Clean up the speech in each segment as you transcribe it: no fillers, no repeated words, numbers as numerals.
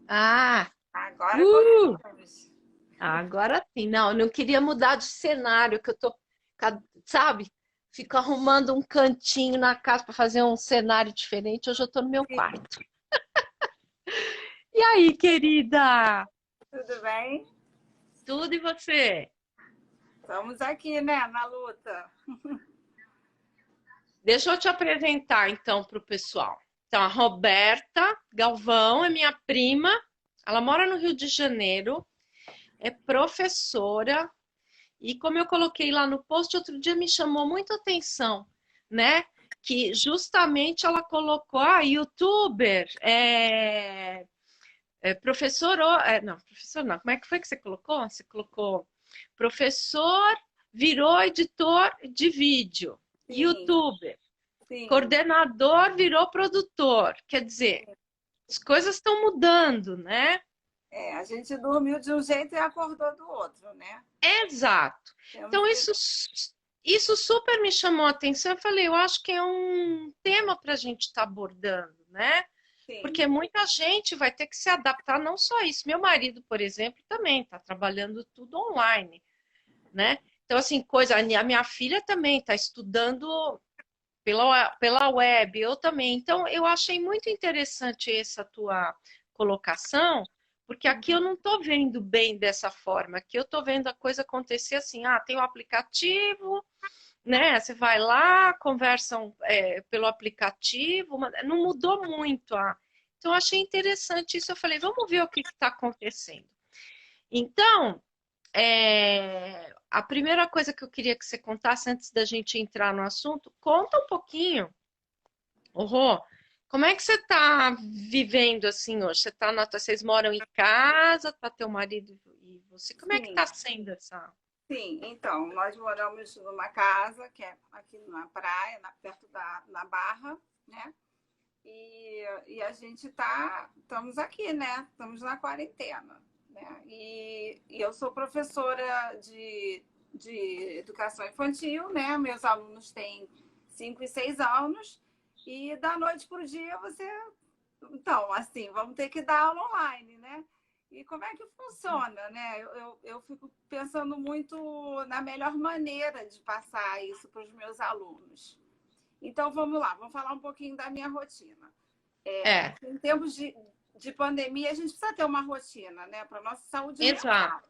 Ah, Agora uh, conseguimos. agora sim. Não, eu não queria mudar de cenário, que eu tô, sabe? Fico arrumando um cantinho na casa para fazer um cenário diferente. Hoje eu tô no meu Sim, quarto. E aí, querida? tudo bem? Tudo e você? Estamos aqui, né, na luta. Deixa eu te apresentar então para o pessoal. Então, a Roberta Galvão é minha prima. Ela mora no Rio de Janeiro, é professora. E como eu coloquei lá no post, outro dia me chamou muito a atenção, né? Que justamente ela colocou, youtuber, professor, não, professor não, como é que foi que você colocou? Você colocou professor virou editor de vídeo, Sim, youtuber, sim. coordenador virou produtor, quer dizer, as coisas estão mudando, né? É, a gente dormiu de um jeito e acordou do outro, né? Exato. Temos Então, que. isso super me chamou a atenção. Eu falei, eu acho que é um tema para a gente estar abordando, né? Sim, Porque muita gente vai ter que se adaptar, não só isso. Meu marido, por exemplo, também está trabalhando tudo online, né? Então, assim, a minha filha também está estudando pela web, eu também. Então, eu achei muito interessante essa tua colocação, porque aqui eu não estou vendo bem dessa forma. Aqui eu estou vendo a coisa acontecer assim: tem o aplicativo, né? Você vai lá, conversam pelo aplicativo, não mudou muito. Então, eu achei interessante isso. Eu falei, vamos ver o que está acontecendo. Então, a primeira coisa que eu queria que você contasse antes da gente entrar no assunto, conta um pouquinho. Ô, Rô, como é que você está vivendo assim hoje? Vocês moram em casa, tá teu marido e você? Como é que sim, está sendo essa? sim. Então, nós moramos numa casa que é aqui na praia, perto na Barra, né? E a gente estamos aqui, né? Estamos na quarentena, né? E eu sou professora de educação infantil, né? Meus alunos têm 5 e 6 anos, e da noite para o dia você. Então, assim, vamos ter que dar aula online, né? E como é que funciona, né? Eu fico pensando muito na melhor maneira de passar isso para os meus alunos. Então, vamos lá, vamos falar um pouquinho da minha rotina. É, Em tempos de pandemia, a gente precisa ter uma rotina, né, para nossa saúde exato. mental.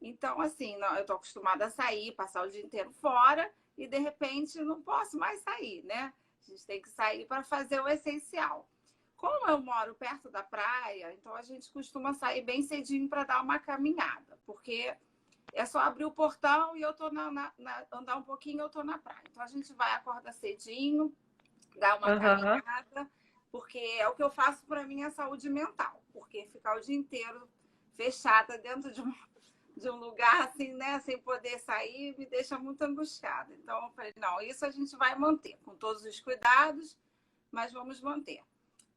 Então, assim, não, eu estou acostumada a sair, passar o dia inteiro fora e, de repente, não posso mais sair, né? A gente tem que sair para fazer o essencial. Como eu moro perto da praia, então a gente costuma sair bem cedinho para dar uma caminhada, porque é só abrir o portão e eu tô andar um pouquinho, eu tô na praia. Então a gente vai, acorda cedinho, dá uma Aham. caminhada, porque é o que eu faço para minha saúde mental, porque ficar o dia inteiro fechada dentro de um lugar assim, né, sem poder sair, me deixa muito angustiada. Então eu falei, não, isso a gente vai manter, com todos os cuidados, mas vamos manter.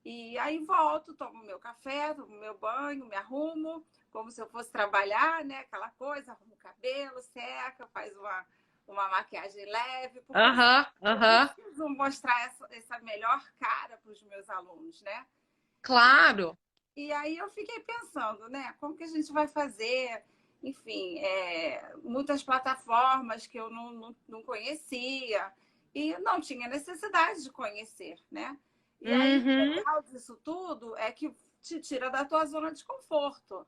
E aí volto, tomo meu café, tomo meu banho, me arrumo, como se eu fosse trabalhar, né? Aquela coisa, arrumo o cabelo, seca, faz uma maquiagem leve, porque assim, Aham, eu aham. preciso mostrar essa melhor cara para os meus alunos, né? Claro. E aí eu fiquei pensando, né? Como que a gente vai fazer? Enfim, muitas plataformas que eu não conhecia e não tinha necessidade de conhecer, né? E aí o Uhum. legal disso tudo é que te tira da tua zona de conforto,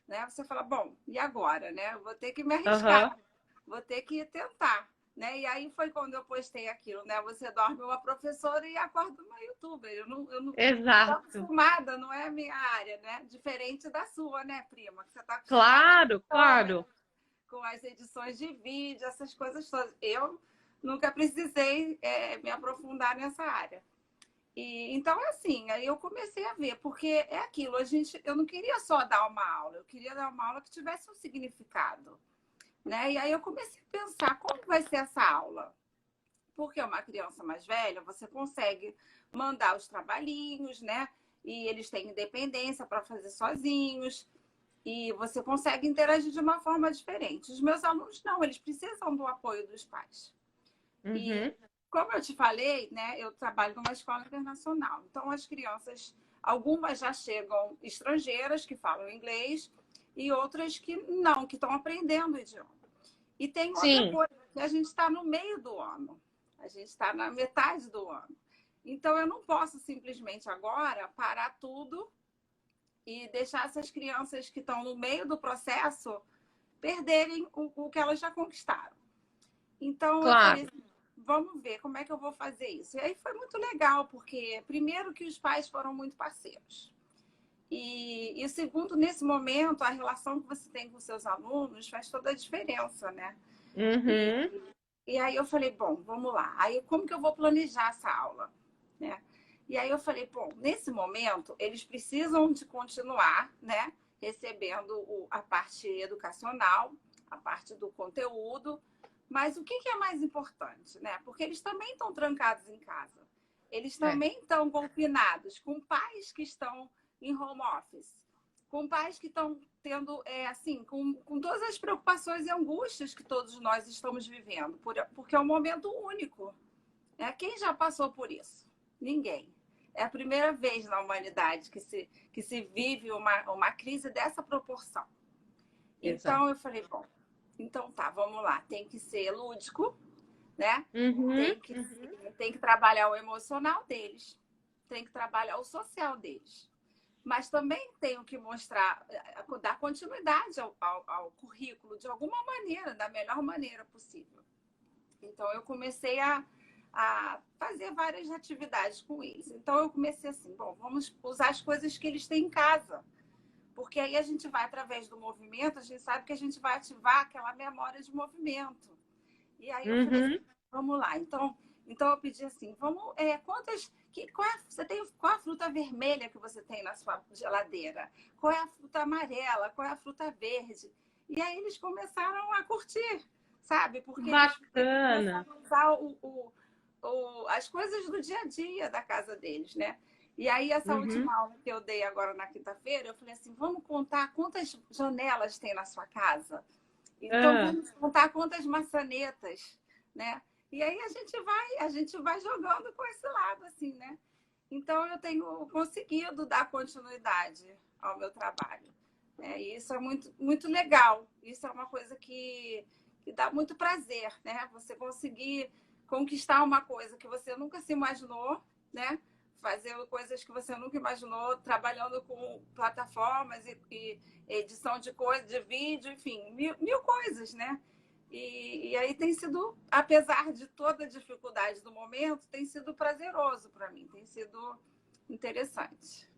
né? Você fala, bom, e agora, né? Eu vou ter que me arriscar, Aham. vou ter que tentar. Né? E aí foi quando eu postei aquilo, né? Você dorme uma professora e acorda uma youtuber. Eu não tô Exato. acostumada, não é a minha área, né? Diferente da sua, né, prima? Que você está acostumada Claro, com câmera, claro. com as edições de vídeo, essas coisas todas. Eu nunca precisei me aprofundar nessa área. E, então é assim, aí eu comecei a ver, porque é aquilo, eu não queria só dar uma aula, eu queria dar uma aula que tivesse um significado. Né? E aí eu comecei a pensar como vai ser essa aula. Porque é uma criança mais velha, você consegue mandar os trabalhinhos, né? E eles têm independência para fazer sozinhos. E você consegue interagir de uma forma diferente. Os meus alunos não, eles precisam do apoio dos pais. E Uhum. como eu te falei, né, eu trabalho numa escola internacional. Então as crianças, Algumas já chegam estrangeiras que falam inglês e outras que não, que estão aprendendo o idioma. E tem outra Sim, coisa, que a gente está no meio do ano, a gente está na metade do ano. Então, eu não posso simplesmente agora parar tudo e deixar essas crianças que estão no meio do processo perderem o que elas já conquistaram. Então, eu falei claro. assim, vamos ver como é que eu vou fazer isso. E aí foi muito legal, porque primeiro que os pais foram muito parceiros. E segundo, nesse momento, a relação que você tem com seus alunos faz toda a diferença, né? E, Uhum. e aí eu falei, bom, vamos lá. Aí como que eu vou planejar essa aula, né? E aí eu falei, bom, nesse momento eles precisam de continuar, né, recebendo a parte educacional, a parte do conteúdo, mas o que é mais importante, né? Porque eles também estão trancados em casa. Eles É, também estão confinados com pais que estão em home office, com pais que estão tendo, assim, com todas as preocupações e angústias que todos nós estamos vivendo, porque é um momento único. Né? Quem já passou por isso? Ninguém. É a primeira vez na humanidade que se vive uma crise dessa proporção. exato. Então eu falei, bom, então tá, vamos lá. Tem que ser lúdico, né? Uhum, Tem que, uhum. tem que trabalhar o emocional deles, tem que trabalhar o social deles. Mas também tenho que mostrar, dar continuidade ao currículo de alguma maneira, da melhor maneira possível. Então, eu comecei a fazer várias atividades com eles. Então, eu comecei assim: bom, vamos usar as coisas que eles têm em casa. Porque aí a gente vai, através do movimento, a gente sabe que a gente vai ativar aquela memória de movimento. E aí eu falei assim, Uhum. vamos lá. Então eu pedi assim, vamos, qual é a fruta vermelha que você tem na sua geladeira? Qual é a fruta amarela? Qual é a fruta verde? E aí eles começaram a curtir, sabe? Porque eles Bacana. começaram a usar as coisas do dia a dia da casa deles, né? E aí, essa Uhum. última aula que eu dei agora na quinta-feira, eu falei assim: vamos contar quantas janelas tem na sua casa? Então Ah, vamos contar quantas maçanetas, né? E aí a gente vai jogando com esse lado assim, né? Então eu tenho conseguido dar continuidade ao meu trabalho. E isso é muito, muito legal. Isso é uma coisa que dá muito prazer, né? Você conseguir conquistar uma coisa que você nunca se imaginou, né? Fazer coisas que você nunca imaginou, trabalhando com plataformas e edição de coisa, de vídeo, enfim, mil coisas, né? E aí tem sido, apesar de toda a dificuldade do momento, tem sido prazeroso para mim, tem sido interessante.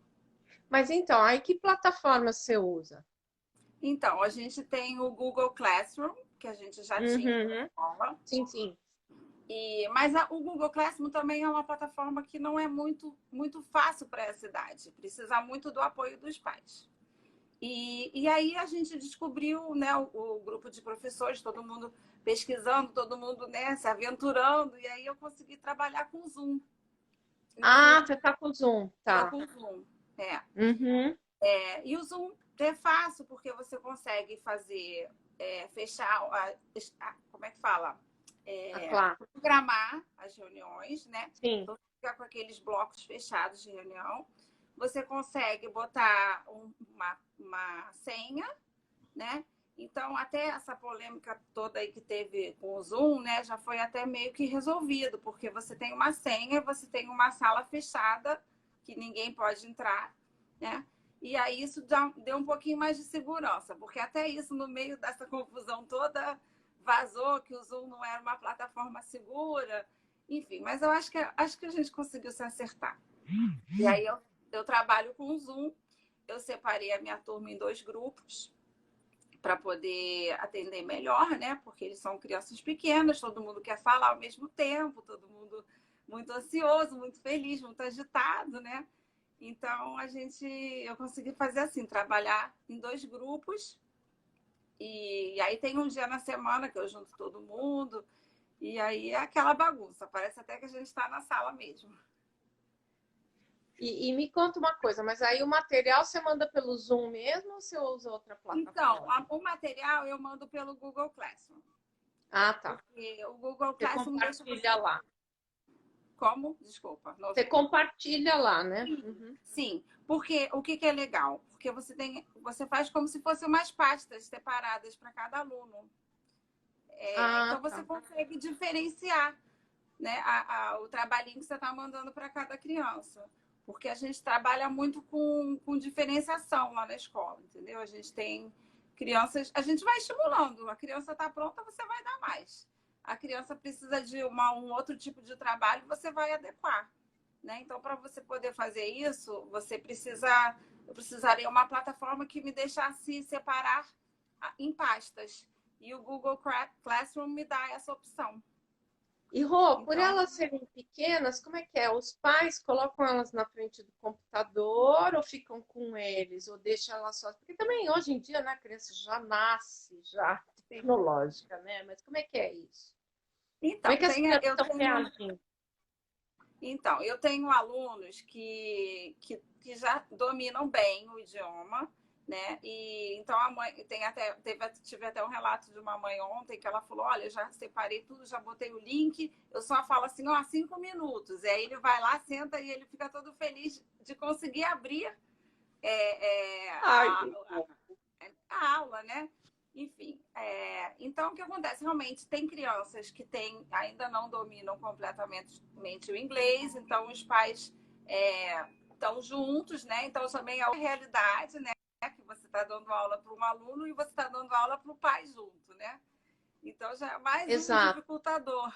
mas então, aí que plataforma você usa? Então, a gente tem o Google Classroom, que a gente já tinha na Uhum. escola, Sim, sim. mas o Google Classroom também é uma plataforma que não é muito fácil para essa idade, precisa muito do apoio dos pais. E aí a gente descobriu, né, o grupo de professores, todo mundo pesquisando, todo mundo, né, se aventurando, e aí eu consegui trabalhar com o Zoom. Ah, Inclusive, você tá com o Zoom, estou tá. com o Zoom. É. Uhum. E o Zoom é fácil, porque você consegue fazer, fechar, como é que fala? Ah, claro. Programar as reuniões, né? Sim. Então, fica com aqueles blocos fechados de reunião. Você consegue botar uma senha, né? Então, até essa polêmica toda aí que teve com o Zoom, né, já foi até meio que resolvido, porque você tem uma senha, você tem uma sala fechada que ninguém pode entrar, né? E aí isso deu um pouquinho mais de segurança, porque até isso, no meio dessa confusão toda, vazou que o Zoom não era uma plataforma segura, enfim, mas eu acho que a gente conseguiu se acertar. E aí eu trabalho com o Zoom, eu separei a minha turma em dois grupos, para poder atender melhor, né? Porque eles são crianças pequenas, todo mundo quer falar ao mesmo tempo, todo mundo muito ansioso, muito feliz, muito agitado, né? Então eu consegui fazer assim, trabalhar em dois grupos e aí tem um dia na semana que eu junto todo mundo e aí é aquela bagunça, parece até que a gente está na sala mesmo. E me conta uma coisa, mas aí o material você manda pelo Zoom mesmo ou você usa outra Então, plataforma? o material eu mando pelo Google Classroom, Ah, tá. porque o Google Você Classroom deixa compartilha você. lá. Como? Desculpa, não Você ouvi. compartilha lá, né? Uhum. Sim, Porque o que é legal? Porque você faz como se fossem umas pastas separadas para cada aluno. Ah, Então você tá. consegue diferenciar, né, o trabalhinho que você está mandando para cada criança. Porque a gente trabalha muito com diferenciação lá na escola, entendeu? A gente tem crianças, a gente vai estimulando. A criança está pronta, você vai dar mais. A criança precisa de um outro tipo de trabalho, você vai adequar. Né? Então, para você poder fazer isso, eu precisaria uma plataforma que me deixasse separar em pastas. E o Google Classroom me dá essa opção. E, Rô, por Então, elas serem pequenas, como é que é? Os pais colocam elas na frente do computador ou ficam com eles? Ou deixam elas só? Porque também hoje em dia, né, a criança já nasce, já tecnológica, né? Mas como é que é isso? Como é então, que as crianças eu estão tenho reagindo? Então, eu tenho alunos que já dominam bem o idioma, né? E então a mãe tive até um relato de uma mãe ontem que ela falou: olha, eu já separei tudo, já botei o link, eu só falo assim, ó, 5 minutos. E aí ele vai lá, senta e ele fica todo feliz de conseguir abrir é, é, Ai, a, a aula, né? Enfim, então o que acontece? Realmente tem crianças que ainda não dominam completamente o inglês, então os pais estão juntos, né? Então também é uma realidade, né? Que você está dando aula para um aluno e você está dando aula para o pai junto, né? Então já é mais um exato. dificultador,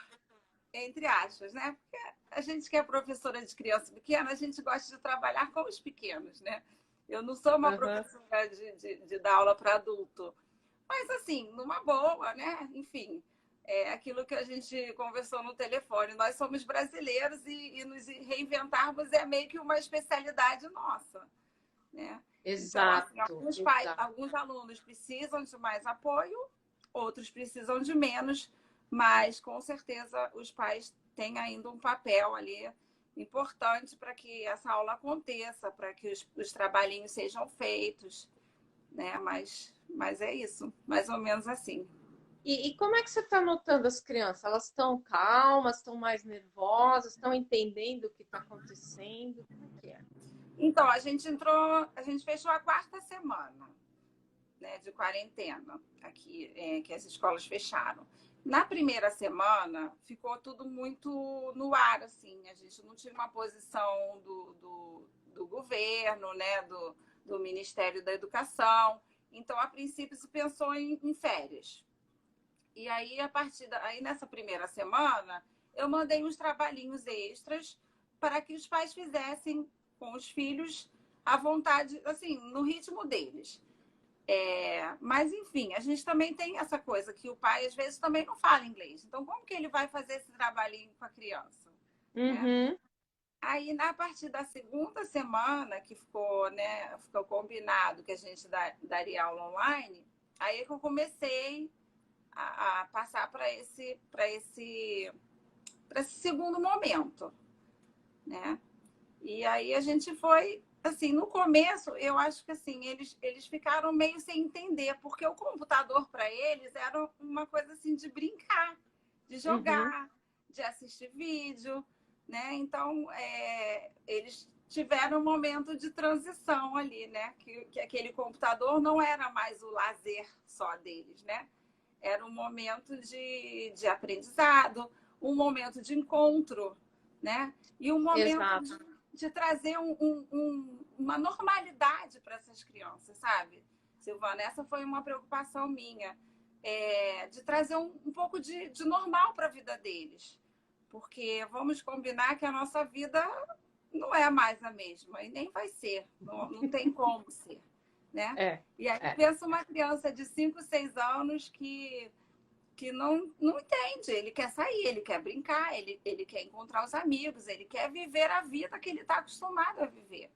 entre aspas, né? Porque a gente que é professora de criança pequena, a gente gosta de trabalhar com os pequenos, né? Eu não sou uma Aham. professora de dar aula para adulto, mas assim, numa boa, né? Enfim, é aquilo que a gente conversou no telefone. Nós somos brasileiros e nos reinventarmos é meio que uma especialidade nossa, né? Então, assim, Exato, exato. alguns alunos precisam de mais apoio, outros precisam de menos, mas com certeza os pais têm ainda um papel ali importante para que essa aula aconteça, para que os trabalhinhos sejam feitos, né? Mas é isso, mais ou menos assim. E como é que você está notando as crianças? Elas estão calmas, estão mais nervosas, estão entendendo o que está acontecendo? Como é que é? Então, a gente fechou a quarta semana, né, de quarentena aqui, que as escolas fecharam. Na primeira semana, ficou tudo muito no ar, assim, a gente não tinha uma posição do governo, né, do Ministério da Educação. Então, a princípio, se pensou em férias. E aí, aí, nessa primeira semana, eu mandei uns trabalhinhos extras para que os pais fizessem com os filhos à vontade, assim, no ritmo deles. Mas, enfim, a gente também tem essa coisa que o pai, às vezes, também não fala inglês. Então, como que ele vai fazer esse trabalhinho com a criança? Né? Uhum. Aí, na partir da segunda semana, que ficou, né, ficou combinado que a gente daria aula online, aí é que eu comecei a passar para esse segundo momento, né? E aí a gente foi, assim, no começo, eu acho que assim, eles ficaram meio sem entender, porque o computador para eles era uma coisa assim de brincar, de Uhum. jogar, de assistir vídeo, né? Então, eles tiveram um momento de transição ali, né? Que aquele computador não era mais o lazer só deles, né? Era um momento de aprendizado, um momento de encontro, né? E um momento Exato. de trazer uma normalidade para essas crianças, sabe? Silvana, essa foi uma preocupação minha, de trazer um pouco de normal para a vida deles. Porque vamos combinar que a nossa vida não é mais a mesma, e nem vai ser, não tem como ser, né? É, E aí é. pensa uma criança de 5, 6 anos que não entende, ele quer sair, ele quer brincar, ele quer encontrar os amigos, ele quer viver a vida que ele está acostumado a viver.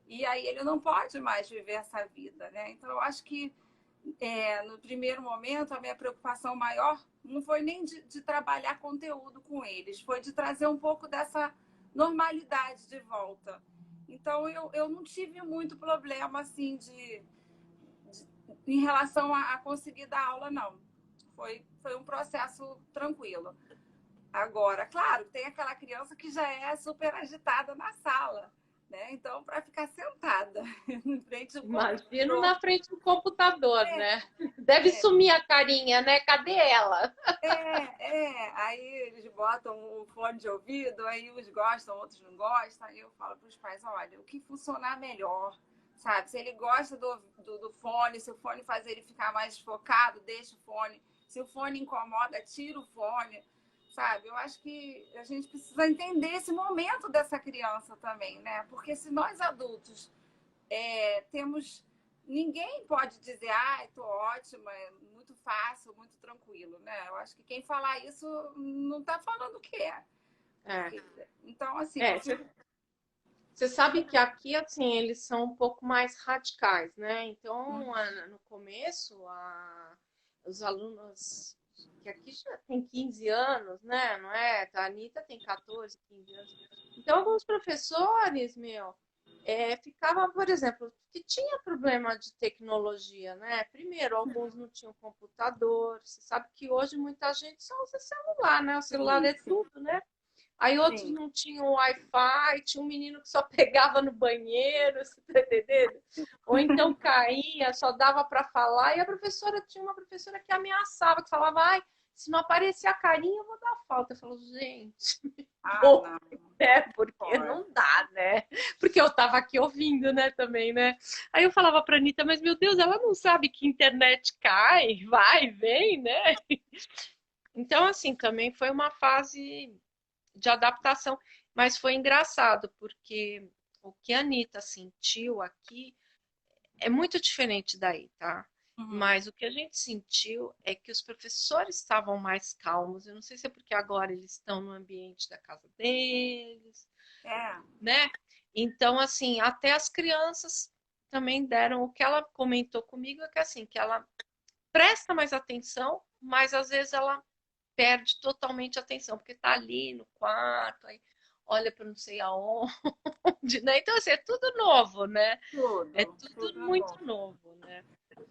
E aí ele não pode mais viver essa vida, né? Então eu acho que no primeiro momento a minha preocupação maior não foi nem de trabalhar conteúdo com eles, foi de trazer um pouco dessa normalidade de volta. Então eu não tive muito problema assim em relação a conseguir dar aula, não. Foi um processo tranquilo. Agora, claro, tem aquela criança que já é super agitada na sala, né? Então, para ficar sentada em frente ao Imagino computador. na frente do computador, É, né? Deve é, sumir a carinha, né? Cadê ela? Aí eles botam um fone de ouvido, aí uns gostam, outros não gostam. Aí eu falo para os pais, olha, o que funcionar melhor, sabe? Se ele gosta do fone, se o fone faz ele ficar mais focado, deixa o fone. Se o fone incomoda, tira o fone, sabe? Eu acho que a gente precisa entender esse momento dessa criança também, né? Porque se nós adultos temos. Ninguém pode dizer, ah, estou ótima, é muito fácil, muito tranquilo, né? Eu acho que quem falar isso não está falando o que é. É, Então, assim, eu é, fico. você sabe que aqui, assim, eles são um pouco mais radicais, né? Então, no começo, os alunos que aqui já tem 15 anos, né? Não é? A Anitta tem 14, 15 anos. Então, alguns professores, meu, ficava, por exemplo, que tinha problema de tecnologia, né? Primeiro, alguns não tinham computador. Você sabe que hoje muita gente só usa celular, né? O celular é Sim, sim, tudo, né? Aí outros sim. não tinham Wi-Fi, tinha um menino que só pegava no banheiro, você tá entendendo? Ou então caía, só dava para falar, e a professora tinha uma professora que ameaçava, que falava, ai, se não aparecer a carinha, eu vou dar falta. Eu falo, gente, Ah, pô, não, porque pode. não dá, né? Porque eu tava aqui ouvindo, né, também, né? Aí eu falava pra Anitta, mas meu Deus, ela não sabe que internet cai, vai, vem, né? Então, assim, também foi uma fase de adaptação. Mas foi engraçado, porque o que a Anitta sentiu aqui é muito diferente daí, tá? Uhum. Mas o que a gente sentiu é que os professores estavam mais calmos. Eu não sei se é porque agora eles estão no ambiente da casa deles, É, né? Então, assim, até as crianças também deram. O que ela comentou comigo é que, assim, que ela presta mais atenção, mas às vezes ela perde totalmente a atenção, porque tá ali no quarto, aí olha para não sei aonde, né? Então, assim, é tudo novo, né? É tudo, tudo tudo é bom. muito novo, né?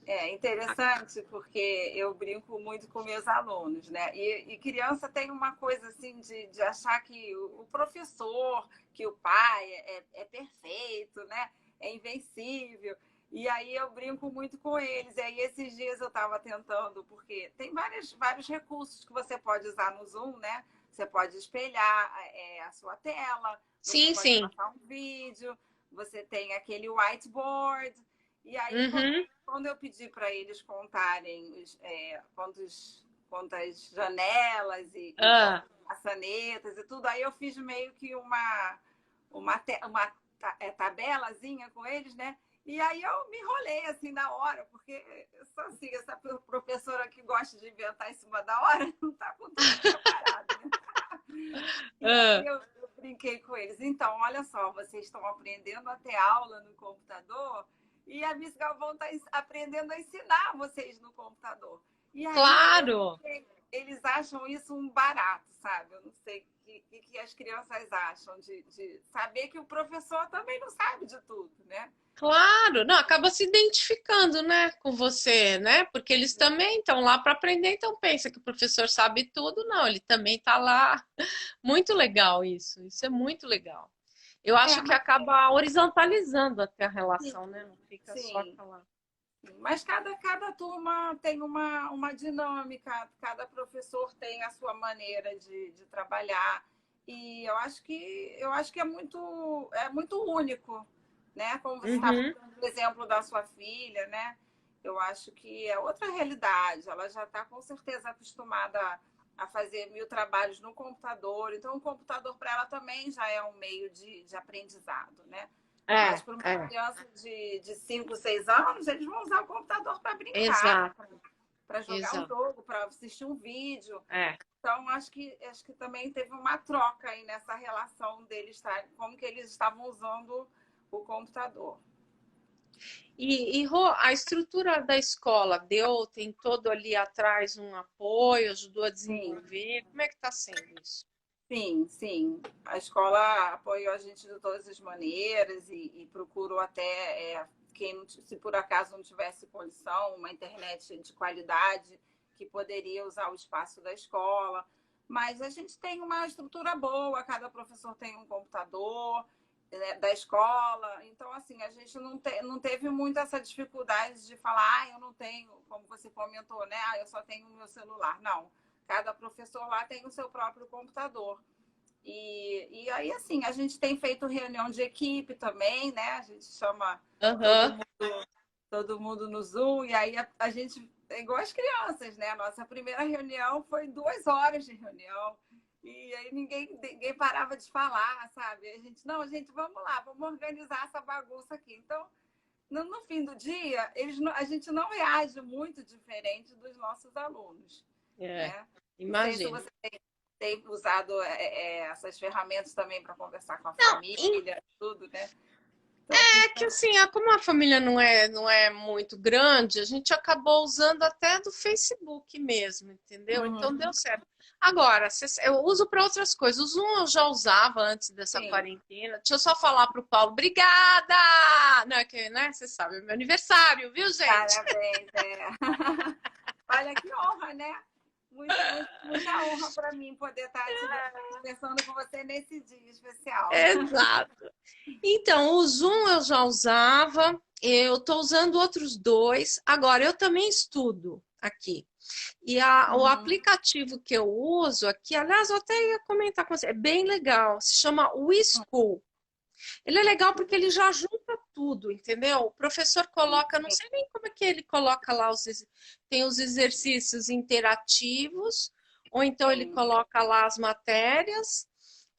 É interessante porque eu brinco muito com meus alunos, né? E criança tem uma coisa assim de achar que o professor, que o pai é perfeito, né? É invencível. E aí eu brinco muito com eles. E aí esses dias eu estava tentando, porque tem vários recursos que você pode usar no Zoom, né? Você pode espelhar a sua tela, você Sim, pode sim. passar um vídeo, você tem aquele whiteboard. E aí, Uhum. quando eu pedi para eles contarem quantas janelas e Ah, quantas maçanetas e tudo, aí eu fiz meio que uma tabelazinha com eles, né? E aí eu me enrolei assim na hora, porque eu sou assim, essa professora que gosta de inventar em cima da hora não está com tudo preparado, né? E aí ah. eu brinquei com eles. Então, olha só, vocês estão aprendendo a ter aula no computador e a Miss Galvão está aprendendo a ensinar vocês no computador. E aí, eu não Claro, sei, eles acham isso um barato, sabe? Eu não sei o que as crianças acham de saber que o professor também não sabe de tudo, né? claro. Não, acaba se identificando, né, com você, né? Porque eles também estão lá para aprender, então pensa que o professor sabe tudo. Não, ele também está lá. Muito legal isso. Isso é muito legal. Eu É, acho que mas acaba horizontalizando até a sim, relação, né? Não fica só sim. aquela. Mas cada turma tem uma dinâmica, cada professor tem a sua maneira de trabalhar. E eu acho que é muito único, né? Como você estava Uhum. dando o exemplo da sua filha, né? Eu acho que é outra realidade. Ela já está com certeza acostumada a fazer mil trabalhos no computador. Então, o computador para ela também já é um meio de aprendizado, né? Mas É, para uma é, criança de 5, 6 anos, eles vão usar o computador para brincar, exato, para jogar um exato. jogo, para assistir um vídeo. É. Então, acho que também teve uma troca aí nessa relação deles, tá? Como que eles estavam usando o computador. Rô, a estrutura da escola deu, tem todo ali atrás um apoio, ajudou a Sim, desenvolver. Como é que está sendo isso? sim, sim. A escola apoiou a gente de todas as maneiras e procurou até quem, se por acaso não tivesse condição, uma internet de qualidade que poderia usar o espaço da escola. Mas a gente tem uma estrutura boa, cada professor tem um computador né, da escola. Então, assim, a gente não teve muito essa dificuldade de falar, eu não tenho, como você comentou, né? Eu só tenho o meu celular. Não. Cada professor lá tem o seu próprio computador. E aí, assim, a gente tem feito reunião de equipe também, né? A gente chama Aham. todo mundo no Zoom, e aí a gente é igual as crianças, né? A nossa primeira reunião foi 2 horas de reunião. E aí ninguém parava de falar, sabe? A gente, não, gente, vamos lá, vamos organizar essa bagunça aqui. Então, no fim do dia, a gente não reage muito diferente dos nossos alunos, É, né? Não sei se imagino. você tem usado essas ferramentas também para conversar com a Não, família, tudo, né? Então, é que assim, como a família não é muito grande, a gente acabou usando até do Facebook mesmo, entendeu? Então deu uhum, certo. Agora, eu uso para outras coisas. O Zoom eu já usava antes dessa sim. quarentena. Deixa eu só falar pro Paulo, obrigada! Não, é que, né, você sabe, é meu aniversário, viu, gente? Parabéns, é. Olha que honra, né? Muita honra para mim poder estar conversando com você nesse dia especial. Exato. Então, o Zoom eu já usava, eu estou usando outros dois. Agora, eu também estudo aqui. E o Uhum. aplicativo que eu uso aqui, aliás, eu até ia comentar com você, é bem legal, se chama WeSchool. Ele é legal porque ele já junta tudo, entendeu? O professor coloca, não sei nem como é que ele coloca lá, tem os exercícios interativos, ou então ele Sim. coloca lá as matérias,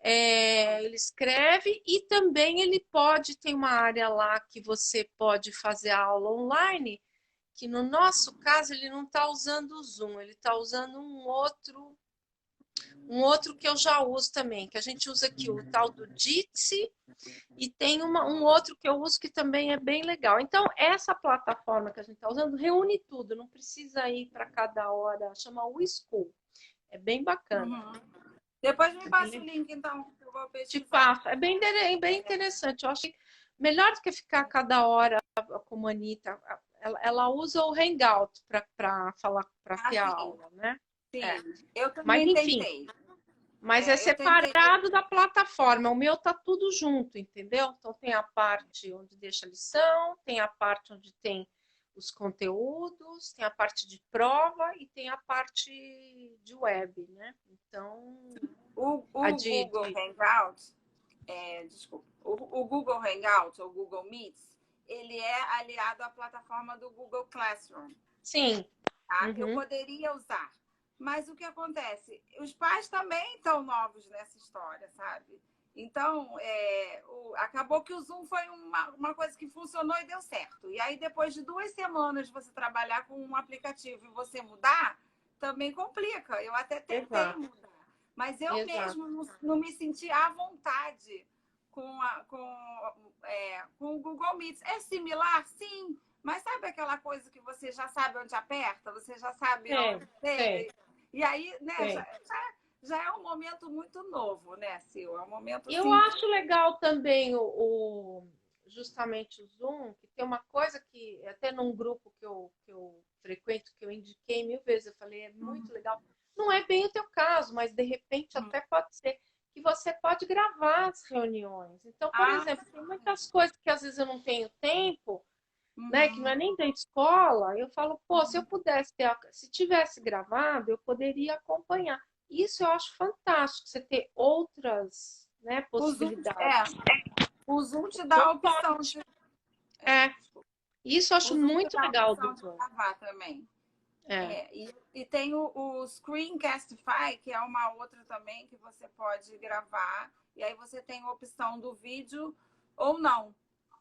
ele escreve e também ele pode, tem uma área lá que você pode fazer a aula online, que no nosso caso ele não está usando o Zoom, ele está usando um outro que eu já uso também, que a gente usa aqui, o tal do Jitsi, e tem um outro que eu uso que também é bem legal. Então, essa plataforma que a gente está usando reúne tudo, não precisa ir para cada hora, chama WeSchool. É bem bacana. Uhum. Depois me É passa o bem, link, então, que eu vou te pesquisar. passo. É bem interessante. Eu acho que melhor do que ficar cada hora como a Anitta. Ela usa o Hangout para falar, para Ah, ter a sim, aula, né? É. sim. Eu Mas também enfim, tentei. mas é Eu tentei. separado da plataforma. O meu tá tudo junto, entendeu? Então tem a parte onde deixa a lição, tem a parte onde tem os conteúdos, tem a parte de prova e tem a parte de web, né? Então, a O Google Hangout, desculpa, o Google Hangout ou Google Meets, ele é aliado à plataforma do Google Classroom. sim. Tá? Eu Uhum. poderia usar. Mas o que acontece? Os pais também estão novos nessa história, sabe? Então, acabou que o Zoom foi uma coisa que funcionou e deu certo. E aí, depois de 2 semanas você trabalhar com um aplicativo e você mudar, também complica. Eu até tentei Exato, mudar. Mas eu exato. mesmo não me senti à vontade com o Google Meets. É similar? Sim. Mas sabe aquela coisa que você já sabe onde aperta, você já sabe Tem, onde tem? tem, E aí, né, tem. já é um momento muito novo, né, Sil? É um momento E eu assim. acho legal também justamente o Zoom, que tem uma coisa que, até num grupo que eu frequento, que eu indiquei 1000 vezes, eu falei, é muito legal. Não é bem o teu caso, mas de repente até pode ser que você pode gravar as reuniões. Então, por Ah, exemplo, tem muitas coisas que às vezes eu não tenho tempo, né, que não é uhum. nem da escola, eu falo, pô, se eu pudesse se tivesse gravado, eu poderia acompanhar. Isso eu acho fantástico, você ter outras, né, O Zoom, possibilidades. o Zoom te dá Zoom a opção pode. de. É, isso eu O acho Zoom te muito dá a legal do opção de Zoom. gravar também. É, E tem o Screencastify, que é uma outra também que você pode gravar. E aí você tem a opção do vídeo ou não.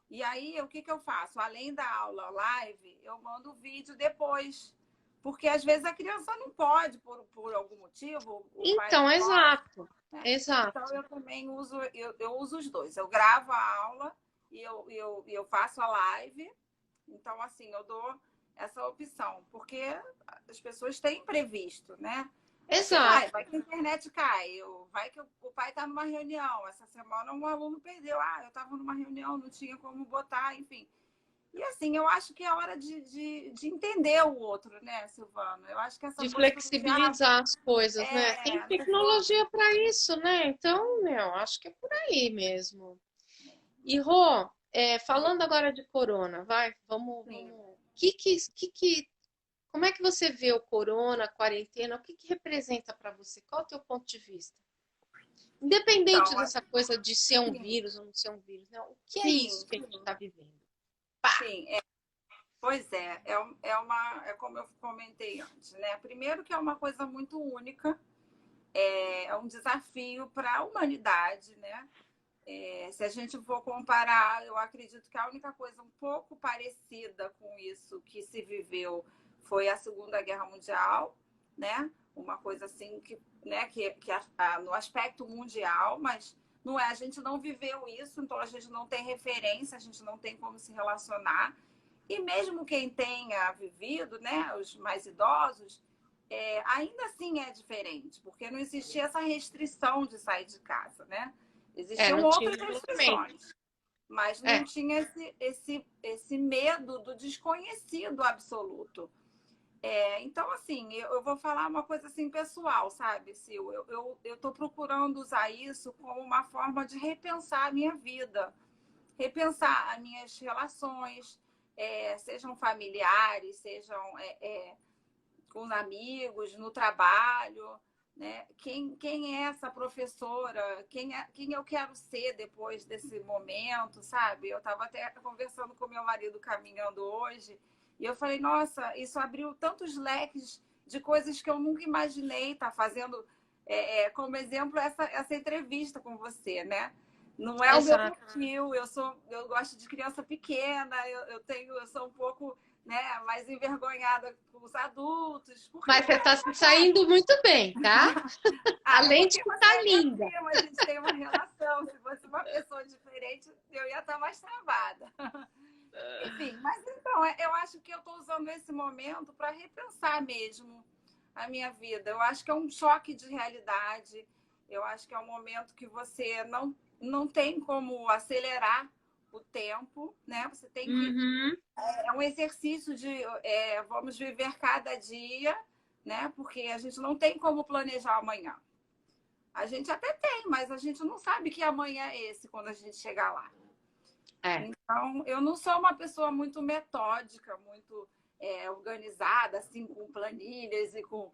E aí, o que eu faço? Além da aula live, eu mando o vídeo depois. Porque às vezes a criança não pode, por algum motivo, o pai não então, pode, exato, né? Então exato. eu também uso, eu uso os dois. Eu gravo a aula e eu faço a live. Então, assim, eu dou essa opção, porque as pessoas têm imprevisto, né? Sei lá, Exato. vai que a internet cai, vai que o pai está numa reunião. Essa semana um aluno perdeu. Ah, eu estava numa reunião, não tinha como botar, enfim. E assim, eu acho que é hora de entender o outro, né, Silvana? Eu acho que essa De postura de, flexibilizar as coisas, né? Tem não vou. tecnologia para isso, né? Então, meu, acho que é por aí mesmo. E Rô, falando agora de corona, Sim. vamos. Como é que você vê o corona, a quarentena? O que representa para você? Qual é o teu ponto de vista? Independente Então, dessa coisa de ser um assim, vírus ou não ser um vírus, né? O que é sim, isso que a gente está vivendo? sim. Pois é como eu comentei antes, né? Primeiro que é uma coisa muito única, é um desafio para a humanidade, né? Se a gente for comparar, eu acredito que a única coisa um pouco parecida com isso que se viveu foi a Segunda Guerra Mundial, né? Uma coisa assim que, né, no aspecto mundial, mas não é, a gente não viveu isso, então a gente não tem referência, a gente não tem como se relacionar. E mesmo quem tenha vivido, né, os mais idosos, ainda assim é diferente, porque não existia essa restrição de sair de casa, né? Existiam Não tinha outras isolamento. restrições, mas não É, tinha esse medo do desconhecido absoluto. Então, assim, eu vou falar uma coisa assim pessoal, sabe, Sil? Eu tô procurando usar isso como uma forma de repensar a minha vida, repensar as minhas relações, sejam familiares, sejam com os amigos, no trabalho, né? Quem é essa professora? Quem eu quero ser depois desse momento, sabe? Eu estava até conversando com meu marido caminhando hoje e eu falei, nossa, isso abriu tantos leques de coisas que eu nunca imaginei estar fazendo, como exemplo, essa entrevista com você, né? Não é o meu exato. perfil, eu gosto de criança pequena, eu sou um pouco, né, mais envergonhada com os adultos. Por que Mas você está será? se saindo muito bem, tá? É Além de porque você ficar é minha linda. prima, a gente tem uma relação. Se fosse uma pessoa diferente, eu ia estar mais travada. Enfim, mas então, eu acho que eu estou usando esse momento para repensar mesmo a minha vida. Eu acho que é um choque de realidade. Eu acho que é um momento que você não tem como acelerar o tempo, né? Você tem que. Uhum. É um exercício de vamos viver cada dia, né? Porque a gente não tem como planejar amanhã. A gente até tem, mas a gente não sabe que amanhã é esse quando a gente chegar lá. É, Então, eu não sou uma pessoa muito metódica, muito organizada, assim, com planilhas e com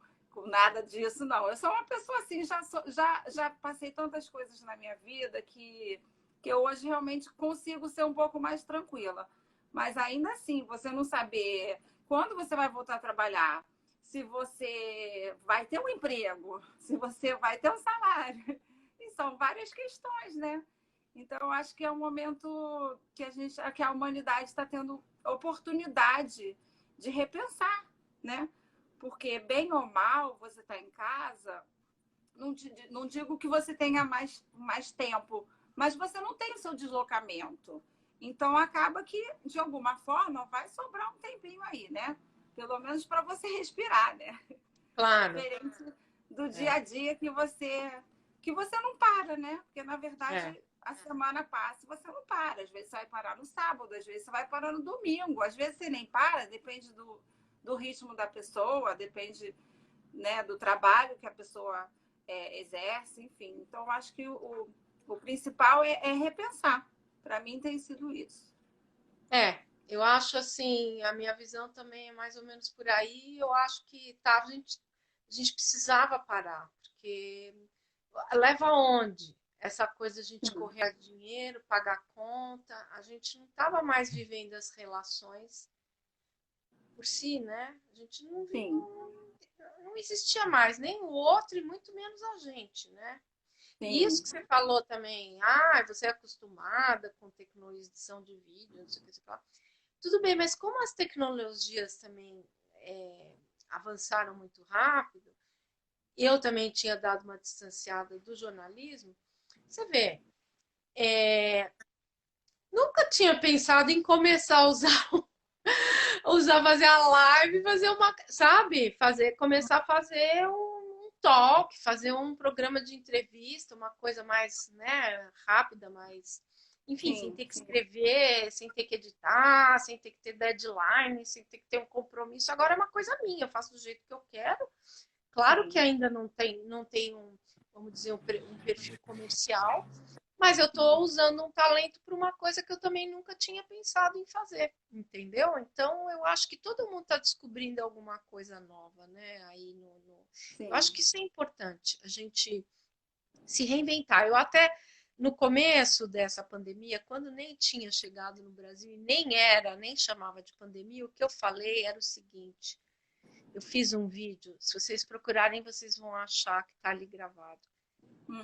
nada disso, não. Eu sou uma pessoa assim, já passei tantas coisas na minha vida que eu hoje realmente consigo ser um pouco mais tranquila. Mas ainda assim, você não saber quando você vai voltar a trabalhar, se você vai ter um emprego, se você vai ter um salário. E são várias questões, né? Então, eu acho que é um momento que a humanidade está tendo oportunidade de repensar, né? Porque, bem ou mal, você está em casa, não digo que você tenha mais tempo, mas você não tem o seu deslocamento. Então, acaba que, de alguma forma, vai sobrar um tempinho aí, né? Pelo menos para você respirar, né? claro. Diferente do dia É, a dia que você não para, né? Porque na é. verdade a semana passa e você não para. Às vezes você vai parar no sábado, às vezes você vai parar no domingo, às vezes você nem para, depende do ritmo da pessoa, depende, né, do trabalho que a pessoa exerce, enfim. Então eu acho que o principal é repensar. Para mim tem sido isso. Eu acho assim, a minha visão também é mais ou menos por aí. Eu acho que tá, a gente precisava parar, porque leva aonde? Essa coisa de a gente correr a dinheiro, pagar conta, a gente não estava mais vivendo as relações por si, né? A gente Sim, não existia mais, nem o outro e muito menos a gente, né? E isso sim, que você falou também, você é acostumada com tecnologia de vídeo, não sei o que você fala. Tudo bem, mas como as tecnologias também avançaram muito rápido, eu também tinha dado uma distanciada do jornalismo, você vê, nunca tinha pensado em começar a fazer a live, fazer uma, sabe, começar a fazer um talk, fazer um programa de entrevista, uma coisa mais, né, rápida, mais, enfim, sem sim, ter que escrever, sem ter que editar, sem ter que ter deadline, sem ter que ter um compromisso. Agora é uma coisa minha, eu faço do jeito que eu quero. Claro que sim, ainda não tem um, vamos dizer, um perfil comercial, Mas eu estou usando um talento para uma coisa que eu também nunca tinha pensado em fazer, entendeu? Então eu acho que todo mundo está descobrindo alguma coisa nova, né? Aí eu acho Sim. que isso é importante, a gente se reinventar. Eu até no começo dessa pandemia, quando nem tinha chegado no Brasil e nem chamava de pandemia, o que eu falei era o seguinte: eu fiz um vídeo, se vocês procurarem, vocês vão achar que está ali gravado.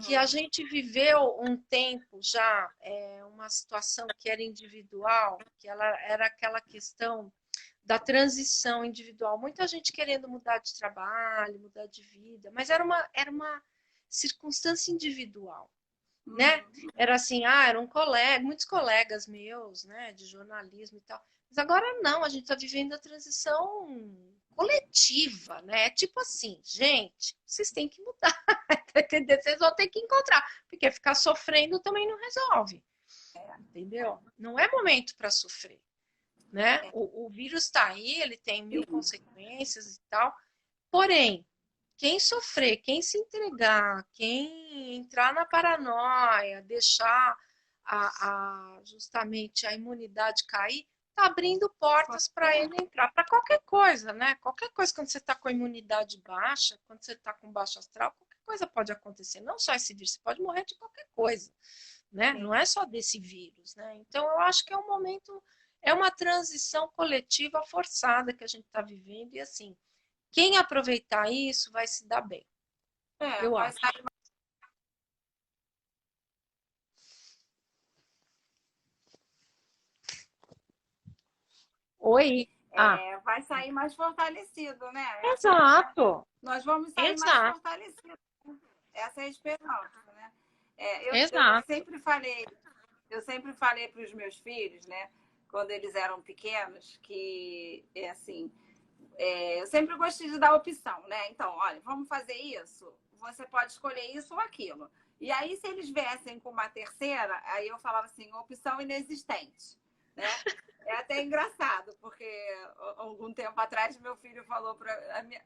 Que a Uhum. gente viveu um tempo já, uma situação que era individual, que ela era aquela questão da transição individual. Muita gente querendo mudar de trabalho, mudar de vida, mas era uma circunstância individual, né? Uhum. Era assim, eram muitos colegas meus, né, de jornalismo e tal. Mas agora não, a gente está vivendo a transição coletiva, né? É tipo assim, gente, vocês têm que mudar, entendeu? Vocês vão ter que encontrar, porque ficar sofrendo também não resolve, entendeu? Não é momento para sofrer, né? O vírus está aí, ele tem mil Sim. consequências e tal, porém, quem sofrer, quem se entregar, quem entrar na paranoia, deixar justamente a imunidade cair, está abrindo portas para ele entrar, para qualquer coisa, né? Qualquer coisa, quando você está com a imunidade baixa, quando você está com baixo astral, qualquer coisa pode acontecer. Não só esse vírus, você pode morrer de qualquer coisa, né? Não Sim. é só desse vírus, né? Então, eu acho que é um momento, é uma transição coletiva forçada que a gente está vivendo, e assim, quem aproveitar isso vai se dar bem, eu Vai acho. sair, Oi. vai sair mais fortalecido, né? Exato, Nós vamos sair mais exato, fortalecidos. Essa é a esperança, né? Eu exato. eu sempre falei para os meus filhos, né? Quando eles eram pequenos, que é assim, eu sempre gostei de dar opção, né? Então, olha, vamos fazer isso. Você pode escolher isso ou aquilo. E aí, se eles viessem com uma terceira, aí eu falava assim, opção inexistente, né? É até engraçado, porque algum tempo atrás meu filho falou para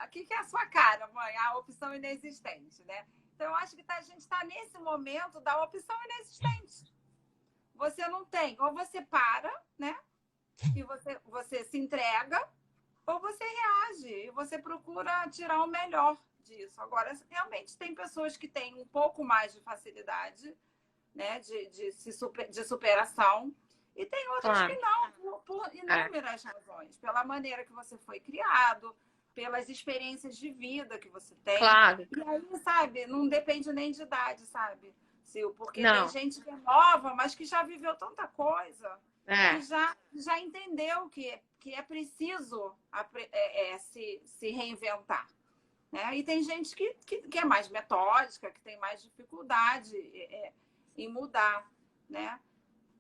o que é a sua cara, mãe? A opção inexistente, né? Então, eu acho que a gente está nesse momento da opção inexistente. Você não tem, ou você para, né? E você se entrega, ou você reage e você procura tirar o melhor disso. Agora, realmente tem pessoas que têm um pouco mais de facilidade, né, de superação, e tem outras que Claro, não, por é, inúmeras razões, pela maneira que você foi criado, pelas experiências de vida que você tem. claro. E aí, sabe, não depende nem de idade, sabe, Sil? Porque tem Não, gente que é nova, mas que já viveu tanta coisa, que é, já entendeu que é preciso se reinventar. Né? E tem gente que é mais metódica, que tem mais dificuldade em mudar. Né?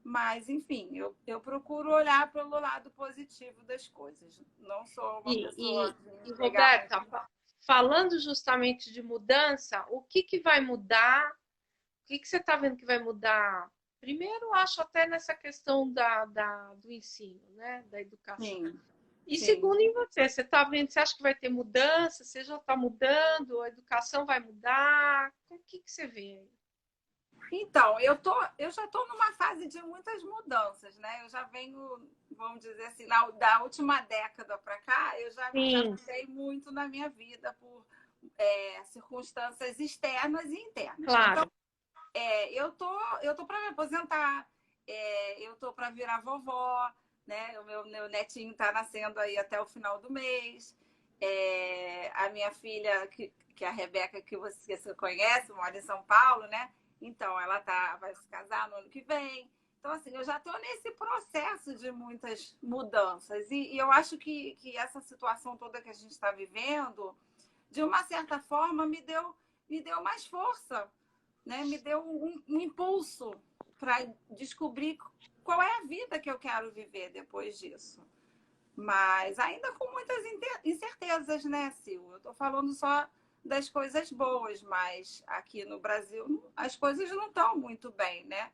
Mas, enfim, eu procuro olhar pelo lado positivo das coisas. Não sou uma pessoa de me pegar Roberta, muito. falando justamente de mudança, o que que vai mudar? O que que você está vendo que vai mudar? Primeiro, acho até nessa questão do ensino, né? Da educação. Sim, E sim. segundo em você, você está vendo, você acha que vai ter mudança? Você já está mudando? A educação vai mudar? O que que você vê aí? Então, eu já estou numa fase de muitas mudanças, né? Eu já venho, vamos dizer assim, da última década para cá, já Sim, mudei muito na minha vida por circunstâncias externas e internas. Então, claro. eu tô para me aposentar, eu tô para virar vovó, né? O meu netinho está nascendo aí até o final do mês. A minha filha, que é a Rebeca, que você conhece, mora em São Paulo, né? Então, ela vai se casar no ano que vem. Então, assim, eu já estou nesse processo de muitas mudanças. E eu acho que essa situação toda que a gente está vivendo, de uma certa forma, me deu mais força, né? Me deu um impulso para descobrir qual é a vida que eu quero viver depois disso. Mas ainda com muitas incertezas, né, Sil? Eu estou falando só das coisas boas, mas aqui no Brasil as coisas não estão muito bem, né?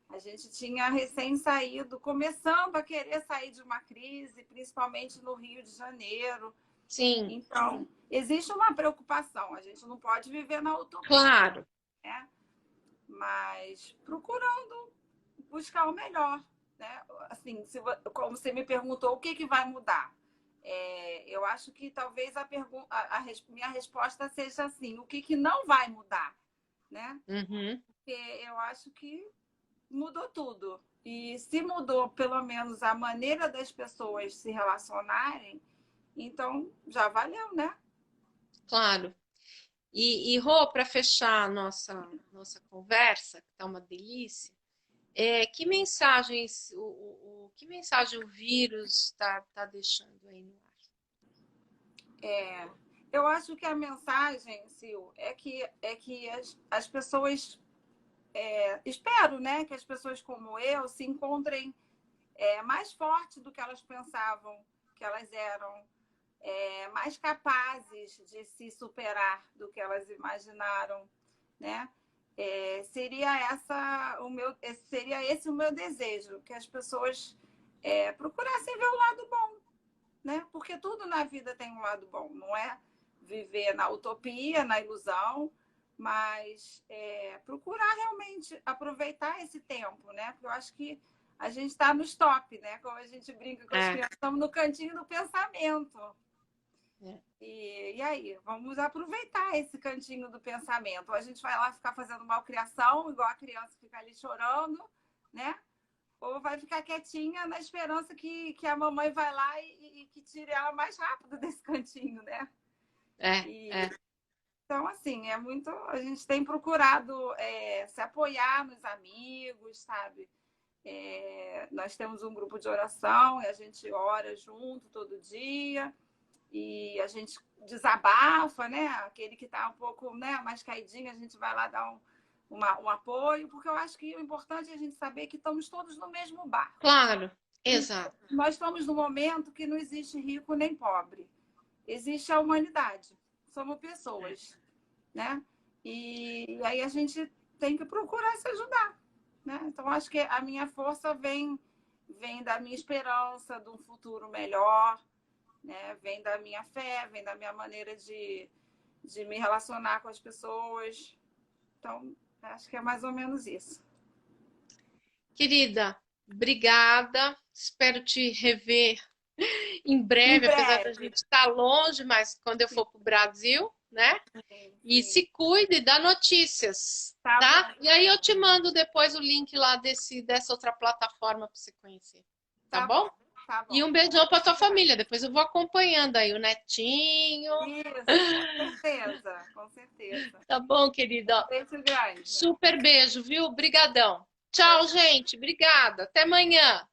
A gente tinha recém saído, começando a querer sair de uma crise, principalmente no Rio de Janeiro. Sim, Então, existe uma preocupação. A gente não pode viver na utopia, claro. né? mas procurando buscar o melhor, né? Assim, como você me perguntou, o que, que vai mudar? Eu acho que talvez minha resposta seja assim, o que, que não vai mudar, né? Uhum. Porque eu acho que mudou tudo. E se mudou pelo menos a maneira das pessoas se relacionarem, então já valeu, né? Claro. Rô, para fechar a nossa conversa, que tá uma delícia, que mensagens, que mensagem o vírus está deixando aí no ar? Eu acho que a mensagem, Sil, é que as pessoas, espero, né, que as pessoas como eu se encontrem mais fortes do que elas pensavam que elas eram, mais capazes de se superar do que elas imaginaram, né? Seria esse o meu desejo, que as pessoas procurassem ver o lado bom, né? Porque tudo na vida tem um lado bom, não é viver na utopia, na ilusão, mas procurar realmente aproveitar esse tempo, né? Porque eu acho que a gente está no stop, né? Como a gente brinca com as crianças, estamos no cantinho do pensamento. E aí, vamos aproveitar esse cantinho do pensamento. Ou a gente vai lá ficar fazendo malcriação, igual a criança fica ali chorando, né? Ou vai ficar quietinha na esperança que a mamãe vai lá e que tire ela mais rápido desse cantinho, né? Então, assim, a gente tem procurado se apoiar nos amigos, sabe? Nós temos um grupo de oração e a gente ora junto todo dia e a gente desabafa, né? Aquele que está um pouco, né, mais caidinho, a gente vai lá dar um apoio, porque eu acho que o importante é a gente saber que estamos todos no mesmo barco. Claro, exato. Nós estamos num momento que não existe rico nem pobre. Existe a humanidade. Somos pessoas, né? E aí a gente tem que procurar se ajudar, né? Então, acho que a minha força vem da minha esperança de um futuro melhor, né? Vem da minha fé, vem da minha maneira de me relacionar com as pessoas. Então, acho que é mais ou menos isso. Querida, obrigada. Espero te rever em breve, apesar da gente estar longe, mas quando eu for para o Brasil, né? Sim. E se cuide, dá notícias, tá? E aí eu te mando depois o link lá dessa outra plataforma para você conhecer, tá bom? Tá bom. E um beijão para tua família. Depois eu vou acompanhando aí o netinho. Isso, com certeza, com certeza. Tá bom, querida? Beijo grande. Super beijo, viu? Brigadão. Tchau, gente. Obrigada. Até amanhã.